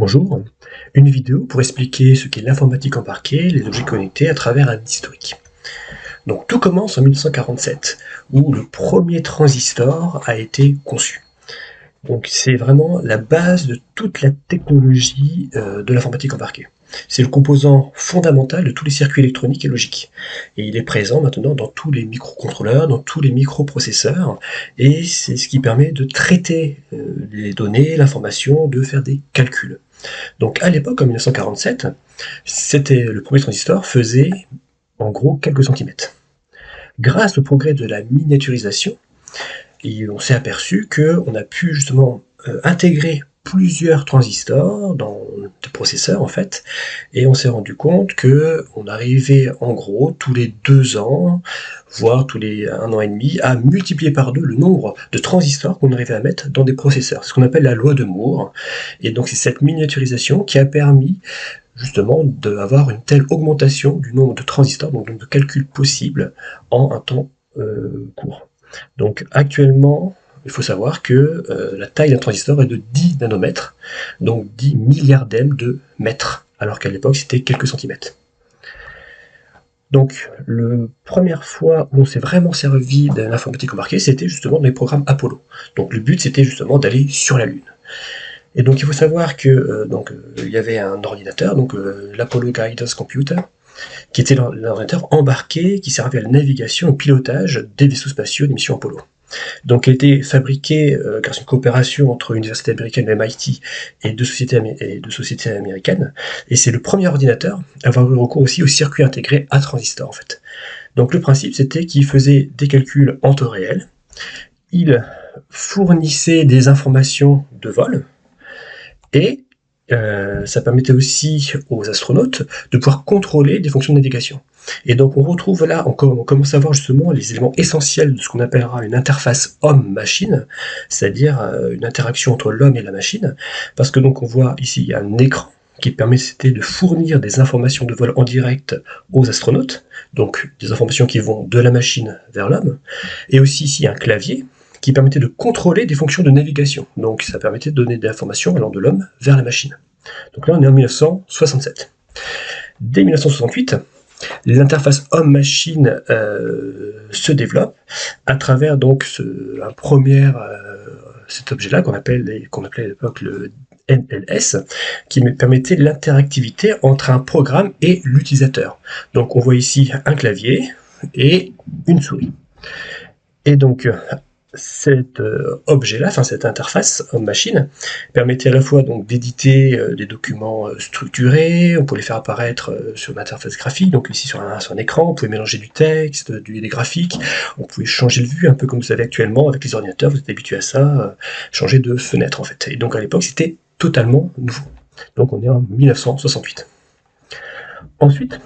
Bonjour, une vidéo pour expliquer ce qu'est l'informatique embarquée, les objets connectés à travers un historique. Donc tout commence en 1947, où le premier transistor a été conçu. Donc c'est vraiment la base de toute la technologie de l'informatique embarquée. C'est le composant fondamental de tous les circuits électroniques et logiques. Et il est présent maintenant dans tous les microcontrôleurs, dans tous les microprocesseurs, et c'est ce qui permet de traiter les données, l'information, de faire des calculs. Donc à l'époque, en 1947, le premier transistor faisait en gros quelques centimètres. Grâce au progrès de la miniaturisation, on s'est aperçu qu'on a pu justement intégrer plusieurs transistors dans des processeurs en fait, et on s'est rendu compte qu'on arrivait en gros tous les 2 ans, voire tous les 1 an et demi, à multiplier par 2 le nombre de transistors qu'on arrivait à mettre dans des processeurs. C'est ce qu'on appelle la loi de Moore, et donc c'est cette miniaturisation qui a permis justement d'avoir une telle augmentation du nombre de transistors, donc de calculs possibles en un temps court. Donc actuellement, il faut savoir que la taille d'un transistor est de 10 nanomètres, donc 10 milliardièmes de mètres, alors qu'à l'époque c'était quelques centimètres. Donc la première fois où on s'est vraiment servi de l'informatique embarquée, c'était justement dans les programmes Apollo. Donc le but c'était justement d'aller sur la Lune. Et donc il faut savoir que il y avait un ordinateur, l'Apollo Guidance Computer, qui était l'ordinateur embarqué qui servait à la navigation et au pilotage des vaisseaux spatiaux des missions Apollo. Donc, il a été fabriqué grâce à une coopération entre l'université américaine de MIT et deux sociétés américaines, et c'est le premier ordinateur à avoir eu recours aussi au circuit intégré à transistor en fait. Donc le principe c'était qu'il faisait des calculs en temps réel, il fournissait des informations de vol, et ça permettait aussi aux astronautes de pouvoir contrôler des fonctions de navigation. Et donc on retrouve là, on commence à voir justement les éléments essentiels de ce qu'on appellera une interface homme-machine, c'est-à-dire une interaction entre l'homme et la machine, parce que donc on voit ici il y a un écran qui permettait de fournir des informations de vol en direct aux astronautes, donc des informations qui vont de la machine vers l'homme, et aussi ici un clavier qui permettait de contrôler des fonctions de navigation. Donc ça permettait de donner des informations allant de l'homme vers la machine. Donc là on est en 1967. Dès 1968, l'interface homme-machine se développe à travers donc cet objet-là qu'on appelait à l'époque le NLS, qui permettait l'interactivité entre un programme et l'utilisateur. Donc on voit ici un clavier et une souris. Et donc cet objet-là, cette interface homme-machine, permettait à la fois donc d'éditer des documents structurés, on pouvait les faire apparaître sur une interface graphique, donc ici sur un écran, on pouvait mélanger du texte, des graphiques, on pouvait changer de vue, un peu comme vous savez actuellement avec les ordinateurs, vous êtes habitué à ça, changer de fenêtre en fait. Et donc à l'époque c'était totalement nouveau. Donc on est en 1968. Ensuite,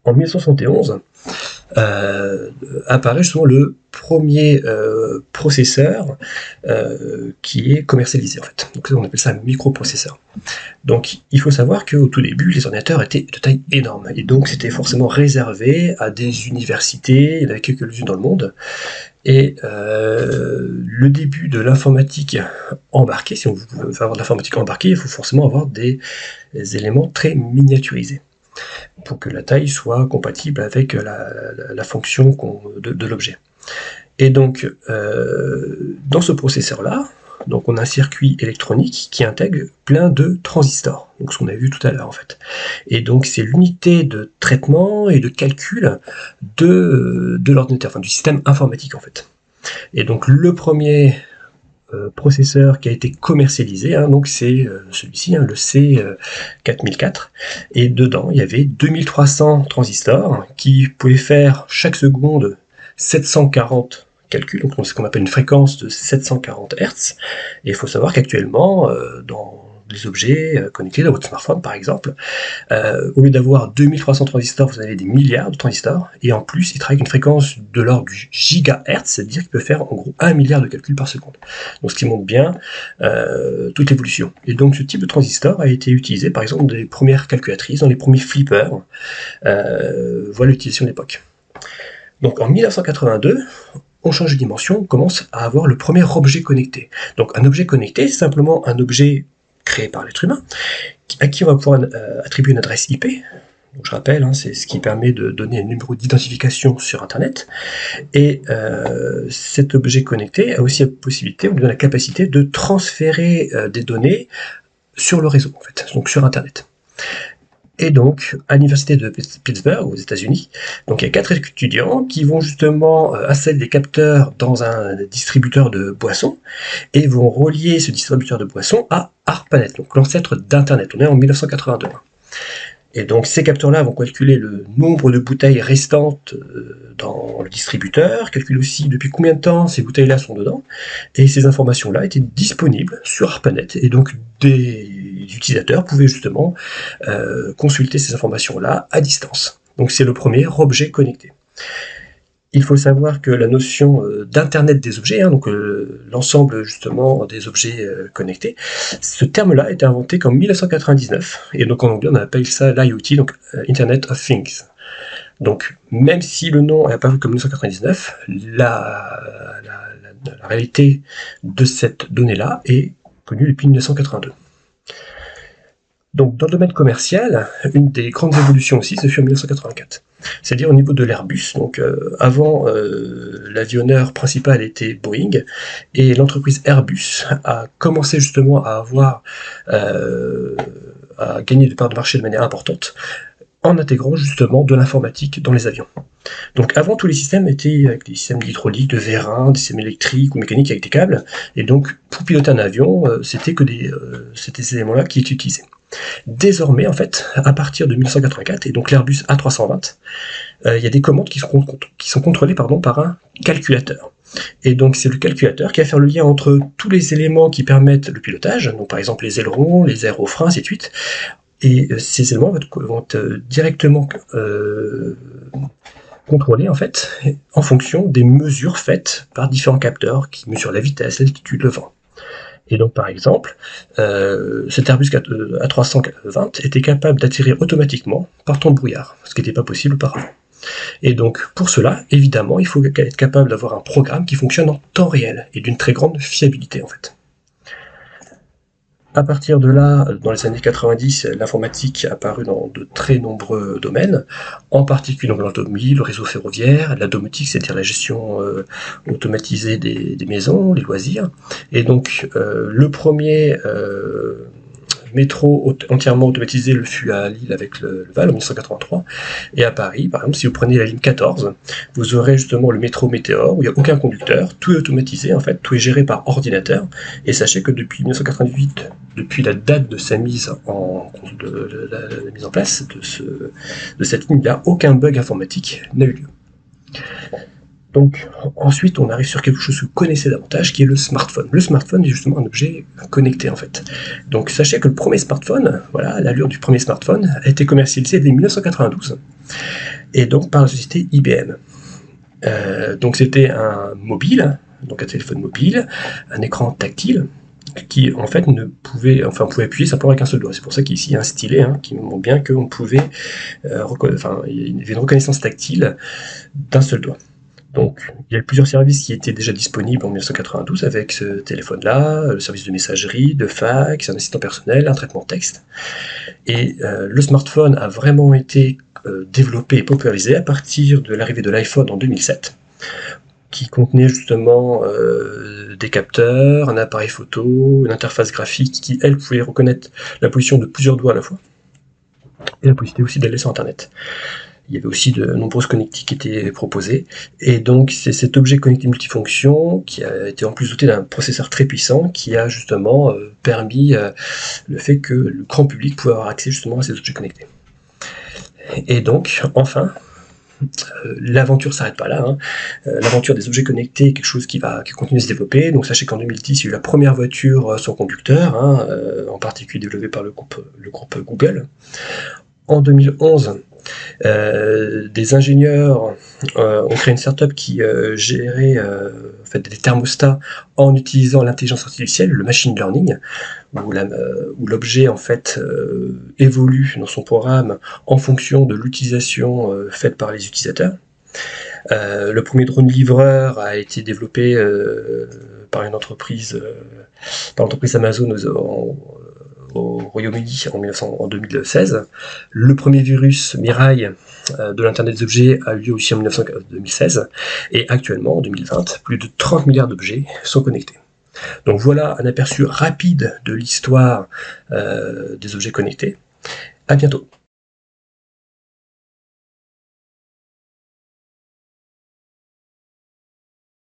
en 1971, apparaît justement le premier processeur qui est commercialisé en fait. Donc on appelle ça un microprocesseur. Donc il faut savoir qu'au tout début, les ordinateurs étaient de taille énorme, et donc c'était forcément réservé à des universités, il y en avait quelques-unes dans le monde, et le début de l'informatique embarquée, si on veut avoir de l'informatique embarquée, il faut forcément avoir des éléments très miniaturisés, pour que la taille soit compatible avec la fonction de l'objet. Et donc, dans ce processeur-là, donc on a un circuit électronique qui intègre plein de transistors, donc ce qu'on a vu tout à l'heure en fait. Et donc c'est l'unité de traitement et de calcul de l'ordinateur, du système informatique en fait. Et donc le premier processeur qui a été commercialisé, donc c'est celui-ci, le C4004, et dedans il y avait 2300 transistors qui pouvaient faire chaque seconde 740 calculs, donc c'est ce qu'on appelle une fréquence de 740 Hz, et il faut savoir qu'actuellement dans les objets connectés dans votre smartphone par exemple, au lieu d'avoir 2300 transistors, vous avez des milliards de transistors, et en plus il travaille avec une fréquence de l'ordre du gigahertz, c'est-à-dire qu'il peut faire en gros 1 milliard de calculs par seconde. Donc ce qui montre bien toute l'évolution. Et donc ce type de transistor a été utilisé par exemple dans les premières calculatrices, dans les premiers flippers, voilà l'utilisation de l'époque. Donc en 1982, on change de dimension, on commence à avoir le premier objet connecté. Donc un objet connecté, c'est simplement un objet créé par l'être humain, à qui on va pouvoir attribuer une adresse IP. Donc, je rappelle, hein, c'est ce qui permet de donner un numéro d'identification sur Internet. Et cet objet connecté a aussi la possibilité, ou la capacité de transférer des données sur le réseau, en fait, donc sur Internet. Et donc, à l'université de Pittsburgh, aux États-Unis, donc il y a 4 étudiants qui vont justement installer des capteurs dans un distributeur de boissons et vont relier ce distributeur de boissons à ARPANET, donc l'ancêtre d'Internet. On est en 1982. Et donc ces capteurs-là vont calculer le nombre de bouteilles restantes dans le distributeur, calculer aussi depuis combien de temps ces bouteilles-là sont dedans, et ces informations-là étaient disponibles sur ARPANET, et donc des utilisateurs pouvaient justement consulter ces informations-là à distance. Donc c'est le premier objet connecté. Il faut savoir que la notion d'Internet des objets, hein, donc l'ensemble justement des objets connectés, ce terme-là a été inventé qu'en 1999, et donc en anglais on appelle ça l'IoT, donc Internet of Things. Donc même si le nom est apparu comme 1999, la réalité de cette donnée-là est connue depuis 1982. Donc dans le domaine commercial, une des grandes évolutions aussi, ce fut en 1984. C'est-à-dire au niveau de l'Airbus. Donc avant, l'avionneur principal était Boeing, et l'entreprise Airbus a commencé justement à avoir à gagner de parts de marché de manière importante en intégrant justement de l'informatique dans les avions. Donc avant, tous les systèmes étaient avec des systèmes hydrauliques, de vérins, des systèmes électriques ou mécaniques avec des câbles, et donc pour piloter un avion, c'était ces éléments-là qui étaient utilisés. Désormais, en fait, à partir de 1984, et donc l'Airbus A320, il y a des commandes qui sont contrôlées par un calculateur. Et donc c'est le calculateur qui va faire le lien entre tous les éléments qui permettent le pilotage, donc par exemple les ailerons, les aérofreins, ainsi de suite, et ces éléments vont être directement contrôlés en fait, en fonction des mesures faites par différents capteurs qui mesurent la vitesse, l'altitude, le vent. Et donc, par exemple, cet Airbus A320 était capable d'atterrir automatiquement par temps de brouillard, ce qui n'était pas possible auparavant. Et donc, pour cela, évidemment, il faut être capable d'avoir un programme qui fonctionne en temps réel et d'une très grande fiabilité, en fait. À partir de là, dans les années 90, l'informatique est apparue dans de très nombreux domaines, en particulier dans l'automobile, le réseau ferroviaire, la domotique, c'est-à-dire la gestion automatisée des maisons, les loisirs. Et donc, le premier métro entièrement automatisé le fut à Lille avec le Val en 1983, et à Paris, par exemple, si vous prenez la ligne 14, vous aurez justement le métro Météor, où il n'y a aucun conducteur, tout est automatisé en fait, tout est géré par ordinateur, et sachez que depuis 1998, depuis la date de sa mise en place de cette ligne-là, aucun bug informatique n'a eu lieu. Donc ensuite on arrive sur quelque chose que vous connaissez davantage, qui est le smartphone. Le smartphone est justement un objet connecté en fait. Donc sachez que le premier smartphone, voilà, l'allure du premier smartphone, a été commercialisé dès 1992, et donc par la société IBM. Donc c'était un mobile, donc un téléphone mobile, un écran tactile, qui en fait on pouvait appuyer simplement avec un seul doigt. C'est pour ça qu'ici il y a un stylet qui montre bien qu'on pouvait, il y avait une reconnaissance tactile d'un seul doigt. Donc, il y a plusieurs services qui étaient déjà disponibles en 1992 avec ce téléphone-là, le service de messagerie, de fax, un assistant personnel, un traitement de texte. Et le smartphone a vraiment été développé et popularisé à partir de l'arrivée de l'iPhone en 2007, qui contenait justement des capteurs, un appareil photo, une interface graphique qui, elle, pouvait reconnaître la position de plusieurs doigts à la fois, et la possibilité aussi d'aller sur Internet. Il y avait aussi de nombreuses connectiques qui étaient proposées, et donc c'est cet objet connecté multifonction qui a été en plus doté d'un processeur très puissant qui a justement permis le fait que le grand public pouvait avoir accès justement à ces objets connectés. Et donc, enfin, l'aventure ne s'arrête pas là, hein. L'aventure des objets connectés est quelque chose qui continue à se développer. Donc sachez qu'en 2010, il y a eu la première voiture sans conducteur, en particulier développée par le groupe Google. En 2011, des ingénieurs ont créé une startup qui gérait des thermostats en utilisant l'intelligence artificielle, le machine learning, où l'objet en fait évolue dans son programme en fonction de l'utilisation faite par les utilisateurs. Le premier drone livreur a été développé par l'entreprise Amazon au Royaume-Uni en 2016. Le premier virus Mirai de l'Internet des objets a eu lieu aussi en 2016. Et actuellement, en 2020, plus de 30 milliards d'objets sont connectés. Donc voilà un aperçu rapide de l'histoire des objets connectés. À bientôt.